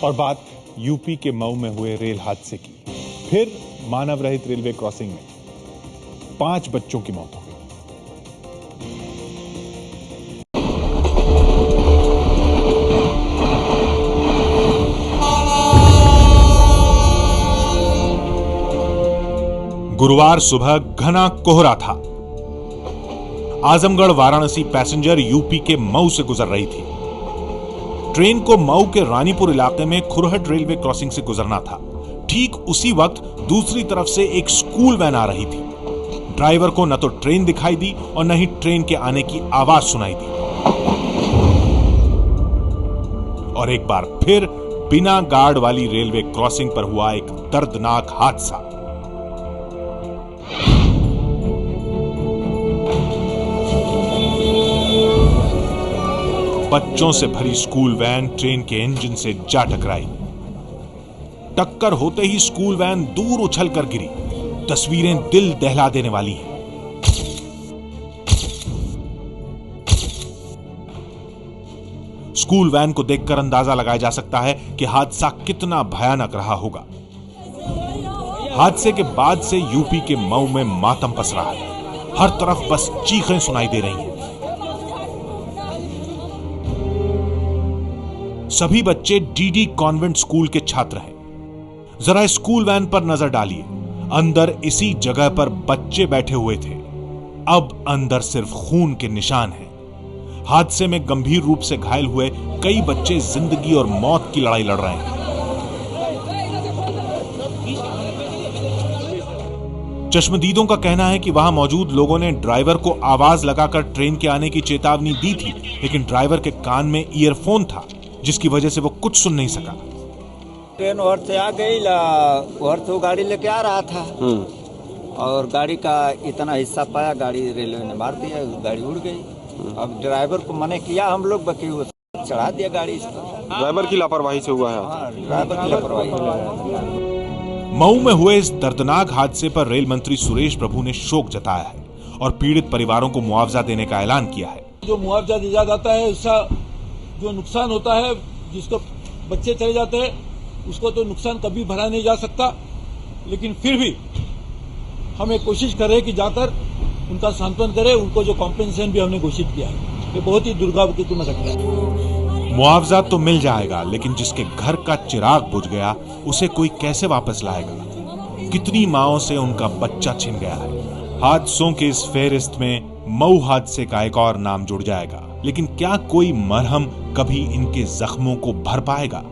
और बात यूपी के मऊ में हुए रेल हादसे की। फिर मानव रहित रेलवे क्रॉसिंग में 5 बच्चों की मौत हो गई। गुरुवार सुबह घना कोहरा था। आजमगढ़ वाराणसी पैसेंजर यूपी के मऊ से गुजर रही थी। ट्रेन को मऊ के रानीपुर इलाके में खुरहट रेलवे क्रॉसिंग से गुजरना था। ठीक उसी वक्त दूसरी तरफ से एक स्कूल वैन आ रही थी। ड्राइवर को न तो ट्रेन दिखाई दी और न ही ट्रेन के आने की आवाज सुनाई दी। और एक बार फिर बिना गार्ड वाली रेलवे क्रॉसिंग पर हुआ एक दर्दनाक हादसा। बच्चों से भरी स्कूल वैन ट्रेन के इंजन से जा टकराई। टक्कर होते ही स्कूल वैन दूर उछलकर गिरी। तस्वीरें दिल दहला देने वाली हैं। स्कूल वैन को देखकर अंदाजा लगाया जा सकता है कि हादसा कितना भयानक रहा होगा। हादसे के बाद से यूपी के मऊ में मातम पस रहा है। हर तरफ बस चीखें सुनाई दे रही हैं। सभी बच्चे डीडी कॉन्वेंट स्कूल के छात्र हैं। जरा स्कूल वैन पर नजर डालिए। अंदर इसी जगह पर बच्चे बैठे हुए थे। अब अंदर सिर्फ खून के निशान हैं। हादसे में गंभीर रूप से घायल हुए कई बच्चे जिंदगी और मौत की लड़ाई लड़ रहे हैं। चश्मदीदों का कहना है कि वहां मौजूद लोगों ने ड्राइवर को आवाज लगाकर ट्रेन के आने की चेतावनी दी थी, लेकिन ड्राइवर के कान में ईयरफोन था, जिसकी वजह से वो कुछ सुन नहीं सका। ट्रेन वहां से आ गई, वहां से गाड़ी लेके आ रहा था और गाड़ी का इतना हिस्सा पाया, गाड़ी रेलवे ने मार दिया, गाड़ी उड़ गई। अब ड्राइवर को मने किया हम लोग, बाकी वो चढ़ा दिया गाड़ी। ड्राइवर की लापरवाही से हुआ है। हाँ, ड्राइवर की लापरवाही। मऊ में हुए इस दर्दनाक हादसे पर रेल मंत्री सुरेश प्रभु ने शोक जताया है और पीड़ित परिवारों को मुआवजा देने का ऐलान किया है। जो मुआवजा दिया जाता है, उसका जो नुकसान होता है, जिसको बच्चे चले जाते हैं, उसको तो नुकसान कभी भरा नहीं जा सकता, लेकिन फिर भी हम एक कोशिश कर रहे हैं कि जाकर उनका सांत्वन करें। उनको जो कॉम्पेंसेशन भी हमने घोषित किया है, ये बहुत ही दुर्भाग्यपूर्ण घटना है। मुआवजा तो मिल जाएगा, लेकिन जिसके घर का चिराग बुझ गया उसे कोई कैसे वापस लाएगा? कितनी माओं से उनका बच्चा छिन गया है। हादसों के इस फेहरिस्त में मऊ हादसे का एक और नाम जुड़ जाएगा, लेकिन क्या कोई मरहम कभी इनके जख्मों को भर पाएगा?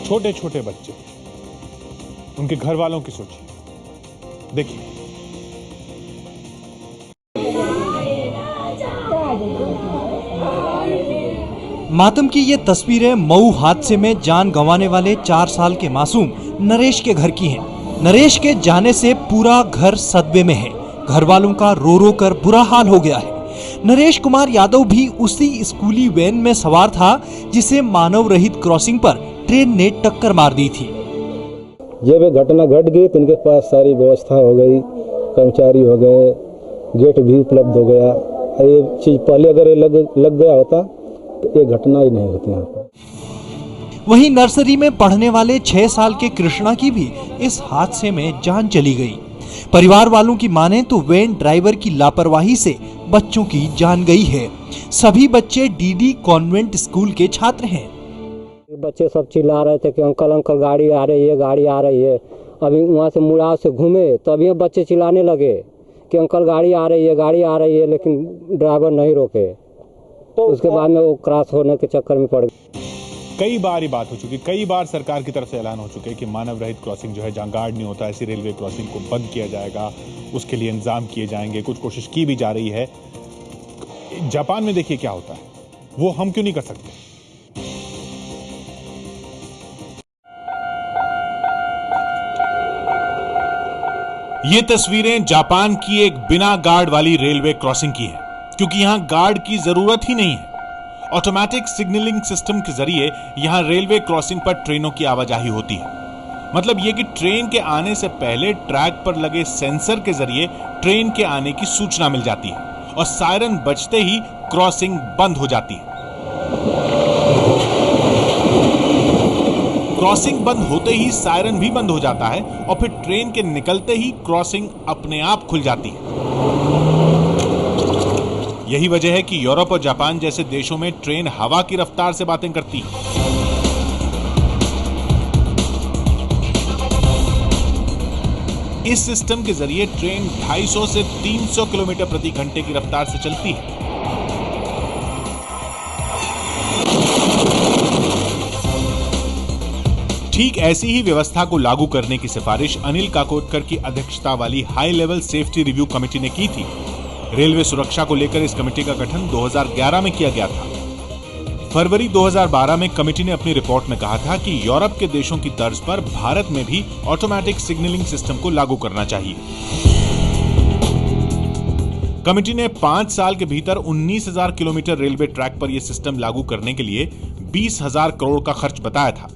छोटे छोटे बच्चे, उनके घर वालों की सोचिए। देखिए, मातम की ये तस्वीरें मऊ हादसे में जान गंवाने वाले 4 साल के मासूम नरेश के घर की हैं। नरेश के जाने से पूरा घर सदमे में है। घर वालों का रो रो कर बुरा हाल हो गया है। नरेश कुमार यादव भी उसी स्कूली वैन में सवार था जिसे मानव रहित क्रॉसिंग पर ट्रेन ने टक्कर मार दी थी। जब घटना घट गई तो उनके पास सारी व्यवस्था हो गई, कर्मचारी हो गए, गेट भी उपलब्ध हो गया। ये चीज पहले अगर लग गया होता तो ये घटना ही नहीं होती यहाँ पर। वहीं नर्सरी में पढ़ने वाले 6 साल के कृष्णा की भी इस हादसे में जान चली गई। परिवार वालों की माने तो वैन ड्राइवर की लापरवाही से बच्चों की जान गई है। सभी बच्चे डीडी कॉन्वेंट स्कूल के छात्र हैं। बच्चे सब चिल्ला रहे थे कि अंकल अंकल गाड़ी आ रही है, गाड़ी आ रही है। अभी वहाँ से मुड़ाव से घूमे तभी बच्चे चिल्लाने लगे कि अंकल गाड़ी आ रही है, गाड़ी आ रही है, लेकिन ड्राइवर नहीं रोके। तो उसके बाद में वो क्रॉस होने के चक्कर में पड़ गए। कई बार ये बात हो चुकी, कई बार सरकार की तरफ से ऐलान हो चुके कि मानव रहित क्रॉसिंग जो है, जहां गार्ड नहीं होता, ऐसी रेलवे क्रॉसिंग को बंद किया जाएगा, उसके लिए इंतजाम किए जाएंगे। कुछ कोशिश की भी जा रही है। जापान में देखिए क्या होता है, वो हम क्यों नहीं कर सकते? ये तस्वीरें जापान की एक बिना गार्ड वाली रेलवे क्रॉसिंग की है, क्योंकि यहां गार्ड की जरूरत ही नहीं है। ऑटोमेटिक सिग्नलिंग सिस्टम के जरिए यहां रेलवे क्रॉसिंग पर ट्रेनों की आवाजाही होती है। मतलब यह कि ट्रेन के आने से पहले ट्रैक पर लगे सेंसर के जरिए ट्रेन के आने की सूचना मिल जाती है और सायरन बजते ही क्रॉसिंग बंद हो जाती है। क्रॉसिंग बंद होते ही सायरन भी बंद हो जाता है और फिर ट्रेन के निकलते ही क्रॉसिंग अपने आप खुल जाती है। यही वजह है कि यूरोप और जापान जैसे देशों में ट्रेन हवा की रफ्तार से बातें करती है। इस सिस्टम के जरिए ट्रेन 250 से 300 किलोमीटर प्रति घंटे की रफ्तार से चलती है। ठीक ऐसी ही व्यवस्था को लागू करने की सिफारिश अनिल काकोडकर की अध्यक्षता वाली high level safety review committee ने की थी। रेलवे सुरक्षा को लेकर इस कमेटी का गठन 2011 में किया गया था। फरवरी 2012 में कमेटी ने अपनी रिपोर्ट में कहा था कि यूरोप के देशों की तर्ज पर भारत में भी ऑटोमेटिक सिग्नलिंग सिस्टम को लागू करना चाहिए। कमेटी ने 5 साल के भीतर 19,000 किलोमीटर रेलवे ट्रैक पर यह सिस्टम लागू करने के लिए 20,000 करोड़ का खर्च बताया था।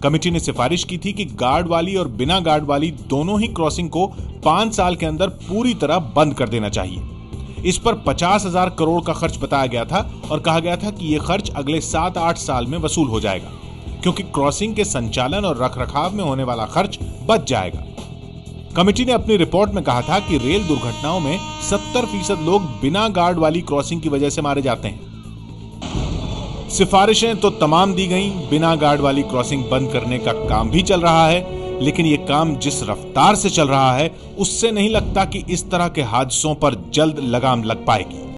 कमेटी ने सिफारिश की थी कि गार्ड वाली और बिना गार्ड वाली दोनों ही क्रॉसिंग को 5 साल के अंदर पूरी तरह बंद कर देना चाहिए। इस पर 50,000 करोड़ का खर्च बताया गया था और कहा गया था कि यह खर्च अगले 7-8 साल में वसूल हो जाएगा, क्योंकि क्रॉसिंग के संचालन और रखरखाव में होने वाला खर्च बच जाएगा। कमेटी ने अपनी रिपोर्ट में कहा था कि रेल दुर्घटनाओं में 70% लोग बिना गार्ड वाली क्रॉसिंग की वजह से मारे जाते हैं। सिफारिशें तो तमाम दी गईं, बिना गार्ड वाली क्रॉसिंग बंद करने का काम भी चल रहा है, लेकिन यह काम जिस रफ्तार से चल रहा है उससे नहीं लगता कि इस तरह के हादसों पर जल्द लगाम लग पाएगी।